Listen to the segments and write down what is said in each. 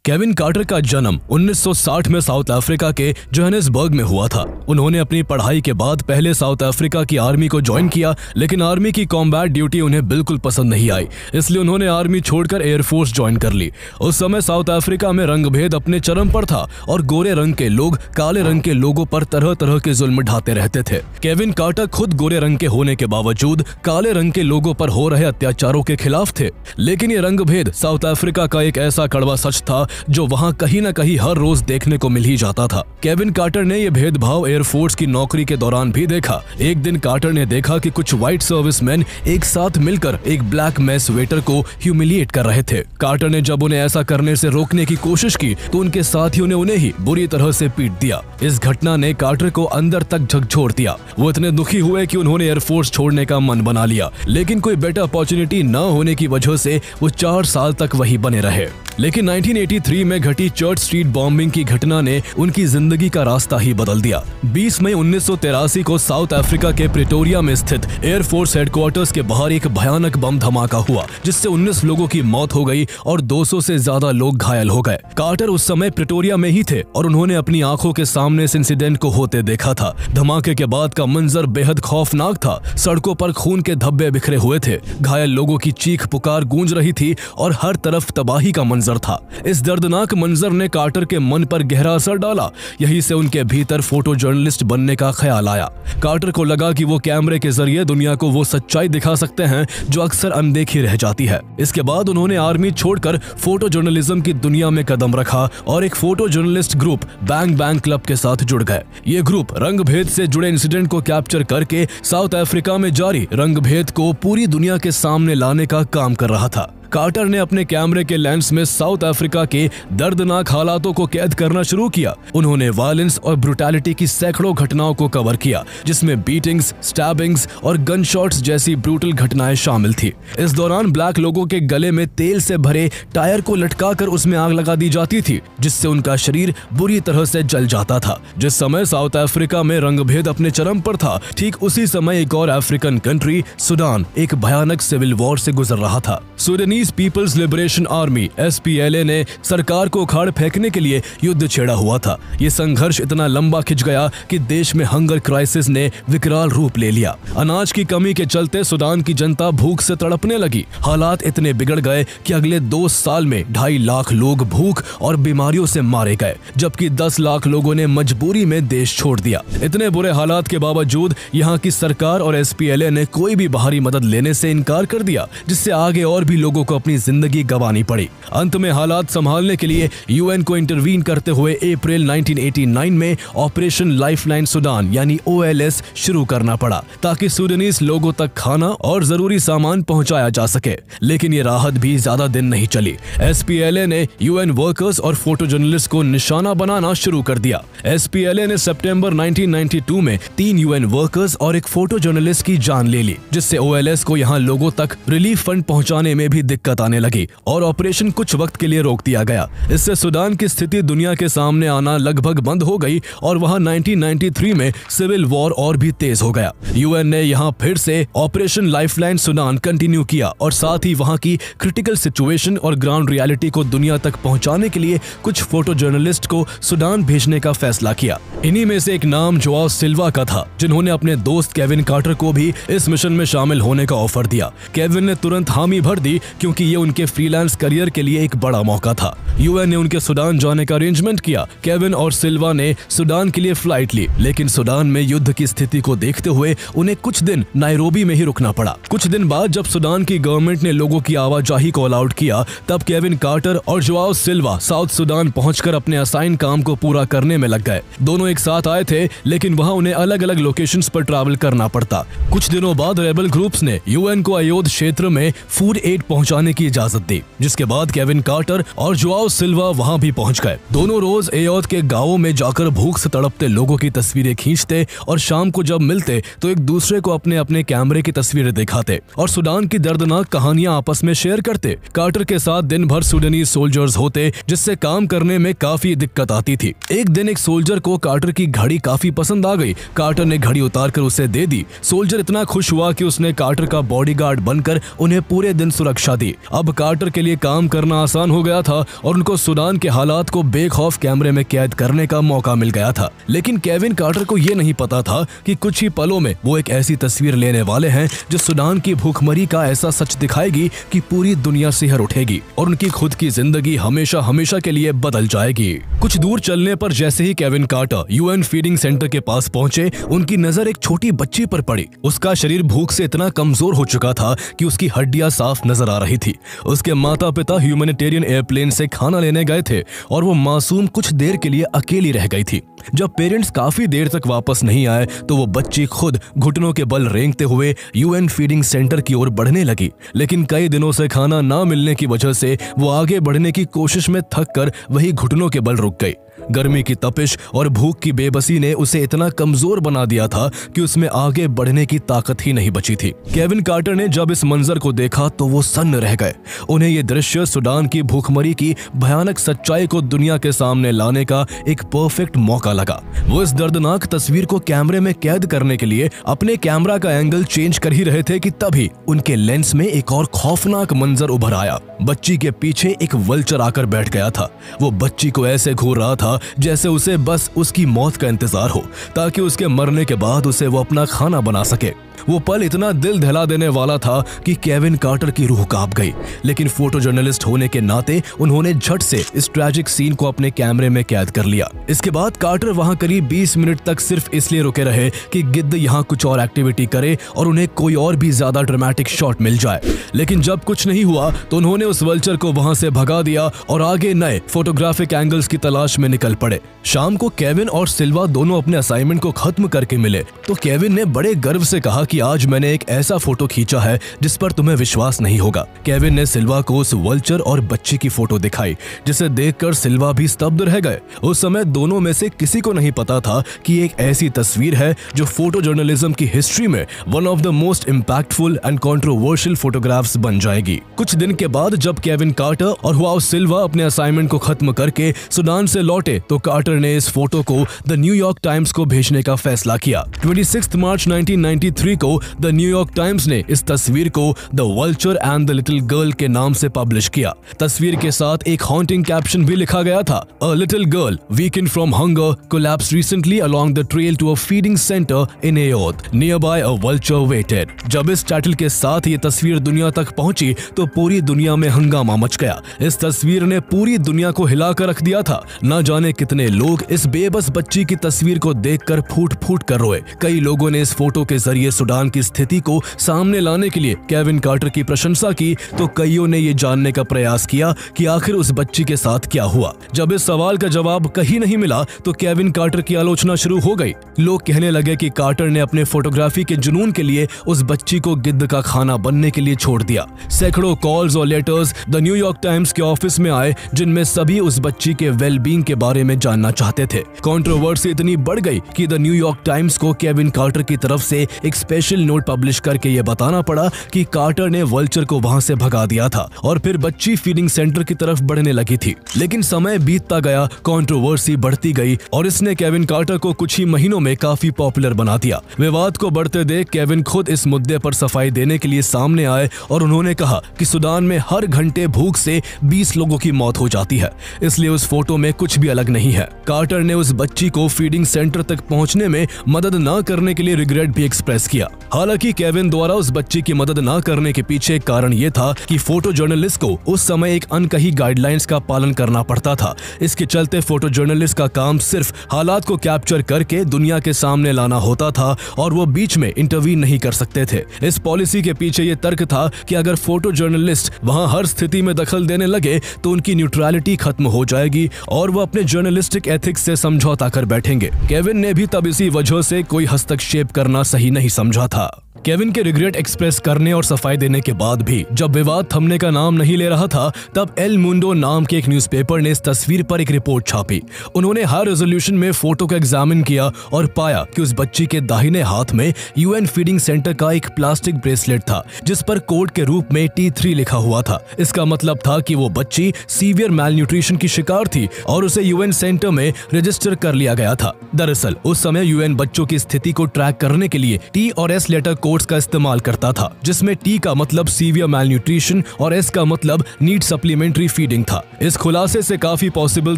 Kevin quarter का जन्म 1960 में साउथ अफ्रीका के जोहानिसबर्ग में हुआ था। उन्होंने अपनी पढ़ाई के बाद पहले साउथ अफ्रीका की आर्मी को ज्वाइन किया, लेकिन आर्मी की कॉम्बैट ड्यूटी उन्हें बिल्कुल पसंद नहीं आई, इसलिए उन्होंने आर्मी छोड़कर एयरफोर्स ज्वाइन कर ली। उस समय साउथ अफ्रीका में रंगभेद अपने चरम पर था और गोरे रंग के लोग काले रंग के लोगों पर तरह तरह के जुल्म ढाते रहते थे। केविन कार्टर खुद गोरे रंग के होने के बावजूद काले रंग के लोगों पर हो रहे अत्याचारों के खिलाफ थे, लेकिन ये रंगभेद साउथ अफ्रीका का एक ऐसा कड़वा सच था जो वहां कहीं न कहीं हर रोज देखने को मिल ही जाता था। केविन कार्टर ने यह भेदभाव एयरफोर्स की नौकरी के दौरान भी देखा। एक दिन कार्टर ने देखा कि कुछ व्हाइट सर्विसमैन एक साथ मिलकर एक ब्लैक मेस वेटर को ह्यूमिलिएट कर रहे थे। कार्टर ने जब उन्हें ऐसा करने से रोकने की कोशिश की तो उनके साथियों ने उन्हें ही बुरी तरह से पीट दिया। इस घटना ने कार्टर को अंदर तक झकझोर दिया। वो इतने दुखी हुए कि उन्होंने एयरफोर्स छोड़ने का मन बना लिया, लेकिन कोई बेटर अपॉर्चुनिटी न होने की वजह से वो 4 साल तक वही बने रहे। लेकिन 1983 में घटी चर्च स्ट्रीट बॉम्बिंग की घटना ने उनकी जिंदगी का रास्ता ही बदल दिया। 20 मई 1983 को साउथ अफ्रीका के प्रिटोरिया में स्थित एयरफोर्स हेडक्वार्टर्स के बाहर एक भयानक बम धमाका हुआ, जिससे 19 लोगों की मौत हो गई और 200 से ज्यादा लोग घायल हो गए। कार्टर उस समय प्रिटोरिया में ही थे और उन्होंने अपनी आंखों के सामने इस इंसिडेंट को होते देखा था। धमाके के बाद का मंजर बेहद खौफनाक था। सड़कों पर खून के धब्बे बिखरे हुए थे, घायल लोगों की चीख पुकार गूंज रही थी और हर तरफ तबाही का मंजर था। इस दर्दनाक मंजर ने कार्टर के मन पर गहरा असर डाला। यहीं से उनके भीतर फोटो जर्नलिस्ट बनने का ख्याल आया। कार्टर को लगा कि वो कैमरे के जरिए दुनिया को वो सच्चाई दिखा सकते हैं जो अक्सर अनदेखी रह जाती है। इसके बाद उन्होंने आर्मी छोड़कर फोटो जर्नलिज्म की दुनिया में कदम रखा और एक photo journalist group bang bang club के साथ जुड़ गए। ये ग्रुप रंगभेद से जुड़े इंसिडेंट को कैप्चर करके साउथ अफ्रीका में जारी रंगभेद को पूरी दुनिया के सामने लाने का काम कर रहा था। कार्टर ने अपने कैमरे के लेंस में साउथ अफ्रीका के दर्दनाक हालातों को कैद करना शुरू किया। उन्होंने वायलेंस और ब्रुटैलिटी की सैकड़ों घटनाओं को कवर किया, जिसमें बीटिंग्स, स्टैबिंग्स और गन शॉट्स जैसी ब्रूटल घटनाएं शामिल थी। इस दौरान ब्लैक लोगों के गले में तेल से भरे टायर को लटकाकर उसमें आग लगा दी जाती थी, जिससे उनका शरीर बुरी तरह से जल जाता था। जिस समय साउथ अफ्रीका में रंगभेद अपने चरम पर था, ठीक उसी समय एक और अफ्रीकन कंट्री सूडान एक भयानक सिविल वॉर से गुजर रहा था। Sudanese People's Liberation Army SPLA ने सरकार को उखाड़ फेंकने के लिए युद्ध छेड़ा हुआ था। ये संघर्ष इतना लंबा खिंच गया कि देश में हंगर क्राइसिस ने विकराल रूप ले लिया। अनाज की कमी के चलते सूडान की जनता भूख से तड़पने लगी। हालात इतने बिगड़ गए कि अगले 2 साल में 2.5 लाख लोग भूख और बीमारियों से मारे गए, जबकि 10 लाख लोगों ने मजबूरी में देश छोड़ दिया। इतने बुरे हालात के बावजूद यहाँ की सरकार और SPLA ने कोई भी बाहरी मदद लेने से इनकार कर दिया, जिससे आगे और भी लोगों को अपनी जिंदगी गंवानी पड़ी। अंत में हालात संभालने के लिए UN को इंटरवीन करते हुए अप्रैल 1989 में ऑपरेशन लाइफलाइन सूडान यानी OLS शुरू करना पड़ा, ताकि सूडानीज लोगों तक खाना और जरूरी सामान पहुंचाया जा सके। लेकिन ये राहत भी ज्यादा दिन नहीं चली। SPLA ने UN वर्कर्स और फोटो जर्नलिस्ट को निशाना बनाना शुरू कर दिया। SPLA ने सितंबर 1992 में 3 UN वर्कर्स और एक फोटो जर्नलिस्ट की जान ले ली, जिससे OLS को यहाँ लोगों तक रिलीफ फंड पहुंचाने में भी दिक्कत आने लगी और ऑपरेशन कुछ वक्त के लिए रोक दिया गया। इससे सूडान की स्थिति दुनिया के सामने आना लगभग बंद हो गई और वहां 1993 में सिविल वॉर और भी तेज हो गया। UN ने यहां फिर से ऑपरेशन लाइफलाइन सूडान कंटिन्यू किया और साथ ही वहां की क्रिटिकल सिचुएशन और ग्राउंड रियलिटी को दुनिया तक पहुंचाने के लिए कुछ फोटो जर्नलिस्ट को सूडान भेजने का फैसला किया। इन्हीं में से एक नाम जोआओ सिल्वा का था, जिन्होंने अपने दोस्त केविन कार्टर को भी इस मिशन में शामिल होने का ऑफर दिया। केविन ने तुरंत हामी भर दी, क्योंकि ये उनके फ्रीलांस करियर के लिए एक बड़ा मौका था। UN ने उनके सूडान जाने का अरेंजमेंट किया। केविन और सिल्वा ने सूडान के लिए फ्लाइट ली, लेकिन सूडान में युद्ध की स्थिति को देखते हुए उन्हें कुछ दिन नायरोबी में ही रुकना पड़ा। कुछ दिन बाद जब सूडान की गवर्नमेंट ने लोगों की आवाजाही को अलाउड किया, तब केविन कार्टर और जोआओ सिल्वा साउथ सूडान पहुंचकर अपने असाइन काम को पूरा करने में लग गए। दोनों एक साथ आए थे, लेकिन वहां उन्हें अलग अलग लोकेशंस पर ट्रैवल करना पड़ता। कुछ दिनों बाद रेबल ग्रुप्स ने UN को अयोध्या क्षेत्र में फूड एड पहुंचाने की इजाजत दी, जिसके बाद केविन कार्टर और जोआओ सिल्वा वहां भी पहुंच गए। दोनों रोज अयोध्या के गांवों में जाकर भूख से तड़पते लोगों की तस्वीरें खींचते और शाम को जब मिलते तो एक दूसरे को अपने अपने कैमरे की तस्वीरें दिखाते और सूडान की दर्दनाक कहानियां आपस में शेयर करते। कार्टर के साथ दिन भर सूडानीज सोल्जर्स होते, जिससे काम करने में काफी दिक्कत आती थी। एक दिन एक सोल्जर को कार्टर की घड़ी काफी पसंद आ गई। कार्टर ने घड़ी उतारकर उसे दे दी। सोल्जर इतना खुश हुआ कि उसने कार्टर का बॉडीगार्ड बनकर उन्हें पूरे दिन सुरक्षा दी। अब कार्टर के लिए काम करना आसान हो गया था और उनको सूडान के हालात को बेखौफ कैमरे में कैद करने का मौका मिल गया था। लेकिन केविन कार्टर को ये नहीं पता था कि कुछ ही पलों में वो एक ऐसी तस्वीर लेने वाले हैं जो सूडान की भूखमरी का ऐसा सच दिखाएगी कि पूरी दुनिया सिहर उठेगी और उनकी खुद की जिंदगी हमेशा हमेशा के लिए बदल जाएगी। कुछ दूर चलने पर जैसे ही Kevin Carter UN feeding centre के पास पहुंचे, उनकी नजर एक छोटी बच्ची पर पड़ी। उसका शरीर भूख से इतना कमजोर हो चुका था कि उसकी हड्डियां साफ नजर आ रही थी। उसके माता पिता ह्यूमैनिटेरियन एयरप्लेन से खाना लेने गए थे और वो मासूम कुछ देर के लिए अकेली रह गई थी। जब पेरेंट्स काफी देर तक वापस नहीं आए तो वो बच्ची खुद घुटनों के बल रेंगते हुए यूएन फीडिंग सेंटर की ओर बढ़ने लगी। लेकिन कई दिनों से खाना ना मिलने की वजह से वो आगे बढ़ने की कोशिश में थक कर वही घुटनों के बल रुक गई। गर्मी की तपिश और भूख की बेबसी ने उसे इतना कमजोर बना दिया था कि उसमें आगे बढ़ने की ताकत ही नहीं बची थी। केविन कार्टर ने जब इस मंजर को देखा तो वो सन्न रह गए। उन्हें ये दृश्य सूडान की भूखमरी की भयानक सच्चाई को दुनिया के सामने लाने का एक परफेक्ट मौका लगा। वो इस दर्दनाक तस्वीर को कैमरे में कैद करने के लिए अपने कैमरा का एंगल चेंज कर ही रहे थे कि तभी उनके लेंस में एक और खौफनाक मंजर उभर आया। बच्ची के पीछे एक वल्चर आकर बैठ गया था। वो बच्ची को ऐसे घूर रहा था जैसे उसे बस उसकी मौत का इंतजार हो, ताकि उसके मरने के बाद उसे वो अपना खाना बना सके। वो पल इतना दिल दहला देने वाला था कि केविन कार्टर की रूह कांप गई। लेकिन फोटो जर्नलिस्ट होने के नाते उन्होंने झट से इस ट्रैजिक सीन को अपने कैमरे में कैद कर लिया। इसके बाद कार्टर वहां करीब 20 मिनट तक सिर्फ इसलिए रुके रहे कि गिद्ध यहाँ कुछ और एक्टिविटी करे और उन्हें कोई और भी ज्यादा ड्रामेटिक शॉट मिल जाए। लेकिन जब कुछ नहीं हुआ तो उन्होंने उस वल्चर को वहां से भगा दिया और आगे नए फोटोग्राफिक एंगल्स की तलाश में निकल पड़े। शाम को केविन और सिल्वा दोनों अपने असाइनमेंट को खत्म करके मिले तो केविन ने बड़े गर्व से कहा कि आज मैंने एक ऐसा फोटो खींचा है जिस पर तुम्हें विश्वास नहीं होगा। केविन ने सिल्वा को उस वल्चर और बच्ची की फोटो दिखाई, जिसे देखकर सिल्वा भी स्तब्ध रह गए। उस समय दोनों में से किसी को नहीं पता था कि एक ऐसी तस्वीर है जो फोटो जर्नलिज्म की हिस्ट्री में one of the most impactful and controversial photographs बन जाएगी। कुछ दिन के बाद जब केविन कार्टर और हुआओ सिल्वा अपने असाइनमेंट को खत्म करके सूडान से लौटे तो कार्टर ने इस फोटो को द न्यूयॉर्क टाइम्स को भेजने का फैसला किया। 26 मार्च 1993 को द न्यूयॉर्क टाइम्स ने इस तस्वीर को the vulture and the little girl के नाम से पब्लिश किया। तस्वीर के साथ एक हॉन्टिंग कैप्शन भी लिखा गया था, a little girl weakened from hunger collapsed recently along the trail to a feeding centre in Ayod, nearby a vulture waited. जब इस टाइटल के साथ ये तस्वीर दुनिया तक पहुंची तो पूरी दुनिया में हंगामा मच गया। इस तस्वीर ने पूरी दुनिया को हिलाकर रख दिया था। न जाने कितने लोग इस बेबस बच्ची की तस्वीर को देखकर फूट फूट कर रोए। कई लोगों ने इस फोटो के जरिए सूडान की स्थिति को सामने लाने के लिए केविन कार्टर की प्रशंसा की तो कईयों ने ये जानने का प्रयास किया कि आखिर उस बच्ची के साथ क्या हुआ। जब इस सवाल का जवाब कहीं नहीं मिला तो केविन कार्टर की आलोचना शुरू हो गई। लोग कहने लगे कि कार्टर ने अपने फोटोग्राफी के जुनून के लिए उस बच्ची को गिद्ध का खाना बनने के लिए छोड़ दिया। सैकड़ों कॉल्स और लेटर्स द न्यूयॉर्क टाइम्स के ऑफिस में आए, जिनमें सभी उस बच्ची के वेलबींग के बारे में जानना चाहते थे। कंट्रोवर्सी इतनी बढ़ गई कि द न्यूयॉर्क टाइम्स को केविन कार्टर की तरफ से एक स्पेशल नोट पब्लिश करके ये बताना पड़ा कि कार्टर ने वल्चर को वहां से भगा दिया था और फिर बच्ची फीडिंग सेंटर की तरफ बढ़ने लगी थी। लेकिन समय बीतता गया, कंट्रोवर्सी बढ़ती गई और इसने केविन कार्टर को कुछ ही महीनों में काफी पॉपुलर बना दिया। विवाद को बढ़ते देख केविन खुद इस मुद्दे पर सफाई देने के लिए सामने आए और उन्होंने कहा कि सूडान में हर घंटे भूख से 20 लोगों की मौत हो जाती है, इसलिए उस फोटो में कुछ भी अलग नहीं है। कार्टर ने उस बच्ची को फीडिंग सेंटर तक पहुंचने में मदद न करने के लिए रिग्रेट भी एक्सप्रेस किया। हालांकि केविन द्वारा उस बच्ची की मदद न करने के पीछे कारण ये था कि फोटो जर्नलिस्ट को उस समय एक अनकही गाइडलाइंस का पालन करना पड़ता था। इसके चलते फोटो जर्नलिस्ट का काम सिर्फ हालात को कैप्चर करके दुनिया के सामने लाना होता था और वो बीच में इंटरवीन नहीं कर सकते थे। इस पॉलिसी के पीछे ये तर्क था कि अगर फोटो जर्नलिस्ट वहां हर स्थिति में दखल देने लगे तो उनकी न्यूट्रलिटी खत्म हो जाएगी और वो अपने जर्नलिस्टिक एथिक्स से समझौता कर बैठेंगे। केविन ने भी तब इसी वजह से कोई हस्तक्षेप करना सही नहीं समझा था। केविन के रिग्रेट एक्सप्रेस करने और सफाई देने के बाद भी जब विवाद थमने का नाम नहीं ले रहा था, तब एल मुंडो नाम के एक न्यूज़पेपर ने इस तस्वीर पर एक रिपोर्ट छापी। उन्होंने हाई रेजोल्यूशन में फोटो को एग्जामिन किया और पाया कि उस बच्ची के दाहिने हाथ में यूएन फीडिंग सेंटर का एक प्लास्टिक ब्रेसलेट था, जिस पर कोड के रूप में T3 लिखा हुआ था। इसका मतलब था कि वो बच्ची सीवियर मैलन्यूट्रिशन की शिकार थी और उसे यूएन सेंटर में रजिस्टर कर लिया गया था। दरअसल उस समय यूएन बच्चों की स्थिति को ट्रैक करने के लिए T और S लेटर कोड कोट्स का इस्तेमाल करता था, जिसमें टी का मतलब सीवियर मैलन्यूट्रिशन और एस का मतलब नीड सप्लीमेंट्री फीडिंग था। इस खुलासे से काफी पॉसिबल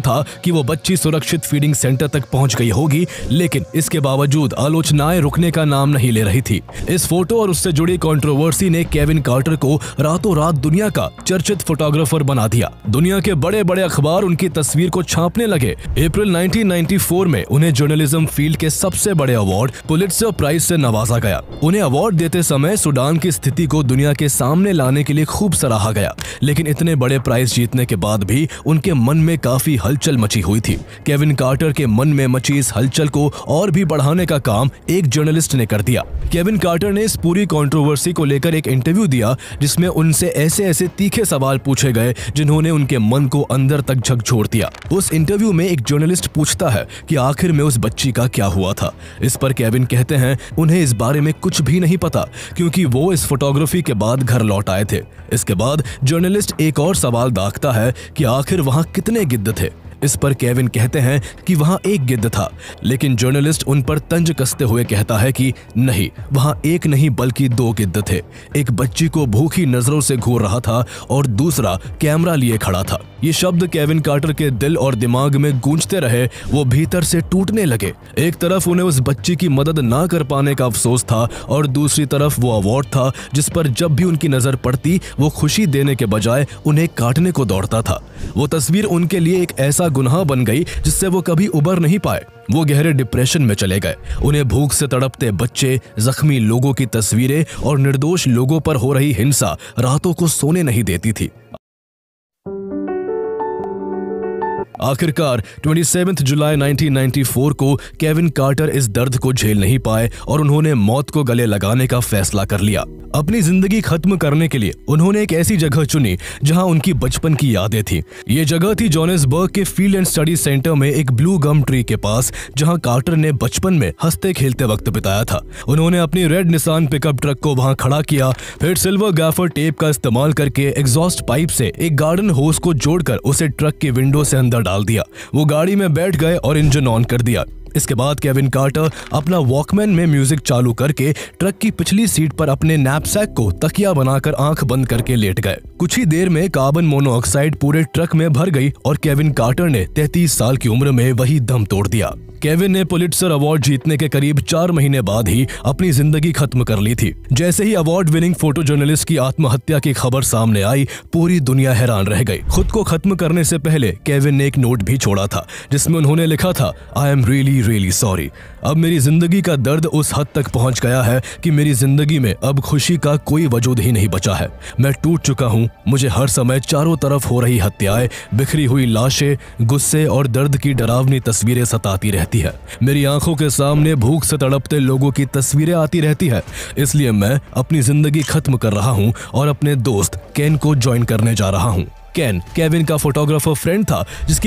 था कि वो बच्ची सुरक्षित फीडिंग सेंटर तक पहुंच गई होगी, लेकिन इसके बावजूद आलोचनाएं रुकने का नाम नहीं ले रही थी। इस फोटो और उससे जुड़ी कंट्रोवर्सी ने केविन कार्टर को रातों रात दुनिया का चर्चित फोटोग्राफर बना दिया। दुनिया के बड़े बड़े अखबार उनकी तस्वीर को छापने लगे। अप्रैल 1994 में उन्हें जर्नलिज्म फील्ड के सबसे बड़े अवार्ड पुलित्जर प्राइज से नवाजा गया। उन्हें अवार्ड देते समय सूडान की स्थिति को दुनिया के सामने लाने के लिए खूब सराहा गया, लेकिन इतने बड़े प्राइज जीतने के बाद भी उनके मन में काफी हलचल मची हुई थी। केविन कार्टर के मन में मची इस हलचल को और भी बढ़ाने का काम एक जर्नलिस्ट ने कर दिया। केविन कार्टर ने इस पूरी कंट्रोवर्सी को लेकर एक इंटरव्यू दिया, जिसमें उनसे ऐसे तीखे सवाल पूछे गए जिन्होंने उनके मन को अंदर तक झकझोर दिया। उस इंटरव्यू में एक जर्नलिस्ट पूछता है कि आखिर में उस बच्ची का क्या हुआ था। इस पर केविन कहते हैं उन्हें इस बारे में कुछ भी नहीं पता, क्योंकि वो इस फोटोग्राफी के बाद घर लौट आए थे। इसके बाद जर्नलिस्ट एक और सवाल दागता है कि आखिर वहां कितने गिद्ध थे। इस पर केविन कहते हैं कि वहां एक गिद्ध था, लेकिन जर्नलिस्ट उन पर तंज कसते हुए कहता है कि नहीं, वहां एक नहीं बल्कि 2 गिद्ध थे। एक बच्ची को भूखी नजरों से घूर रहा था और दूसरा कैमरा लिए खड़ा था। ये शब्द केविन कार्टर के दिल और दिमाग में गूंजते रहे। वो भीतर से टूटने लगे। एक तरफ उन्हें उस बच्ची की मदद ना कर पाने का अफसोस था और दूसरी तरफ वो अवार्ड था जिस पर जब भी उनकी नजर पड़ती वो खुशी देने के बजाय उन्हें काटने को दौड़ता था। वो तस्वीर उनके लिए एक ऐसा गुनाह बन गई जिससे वो कभी उबर नहीं पाए। वो गहरे डिप्रेशन में चले गए। उन्हें भूख से तड़पते बच्चे, जख्मी लोगों की तस्वीरें और निर्दोष लोगों पर हो रही हिंसा रातों को सोने नहीं देती थी। आखिरकार 27 जुलाई 1994 को केविन कार्टर इस दर्द को झेल नहीं पाए और उन्होंने मौत को गले लगाने का फैसला कर लिया। अपनी जिंदगी खत्म करने के लिए उन्होंने एक ऐसी जगह चुनी जहां उनकी बचपन की यादें थी। ये जगह थी जोहानिसबर्ग के फील्ड एंड स्टडी सेंटर में एक ब्लू गम ट्री के पास, जहां कार्टर ने बचपन में हंसते खेलते वक्त बिताया था। उन्होंने अपनी रेड निसान पिकअप ट्रक को वहां खड़ा किया, फिर सिल्वर गैफर टेप का इस्तेमाल करके एग्जॉस्ट पाइप से एक गार्डन होस को जोड़कर उसे ट्रक की विंडो से अंदर डाल दिया। वो गाड़ी में बैठ गए और इंजन ऑन कर दिया। इसके बाद केविन कार्टर अपना वॉकमैन में म्यूजिक चालू करके ट्रक की पिछली सीट पर अपने नैपसैक को तकिया बनाकर आंख बंद करके लेट गए। कुछ ही देर में कार्बन मोनोऑक्साइड पूरे ट्रक में भर गई और केविन कार्टर ने 33 साल की उम्र में वही दम तोड़ दिया। केविन ने पुलित्जर अवार्ड जीतने के करीब 4 महीने बाद ही अपनी जिंदगी खत्म कर ली थी। जैसे ही अवार्ड विनिंग फोटो जर्नलिस्ट की आत्महत्या की खबर सामने आई, पूरी दुनिया हैरान रह गई। खुद को खत्म करने से पहले केविन ने एक नोट भी छोड़ा था, जिसमें उन्होंने लिखा था, आई एम रियली सॉरी। अब मेरी जिंदगी का दर्द उस हद तक पहुंच गया है कि मेरी जिंदगी में अब खुशी का कोई वजूद ही नहीं बचा है। मैं टूट चुका हूं। मुझे हर समय चारों तरफ हो रही हत्याएं, बिखरी हुई लाशें, गुस्से और दर्द की डरावनी तस्वीरें सताती रहती है। मेरी आंखों के सामने भूख से तड़पते लोगों की तस्वीरें आती रहती है। इसलिए मैं अपनी जिंदगी खत्म कर रहा हूं और अपने दोस्त केन को ज्वाइन करने जा रहा हूं। केन केविन का फोटोग्राफर फ्रेंड था, जिसकी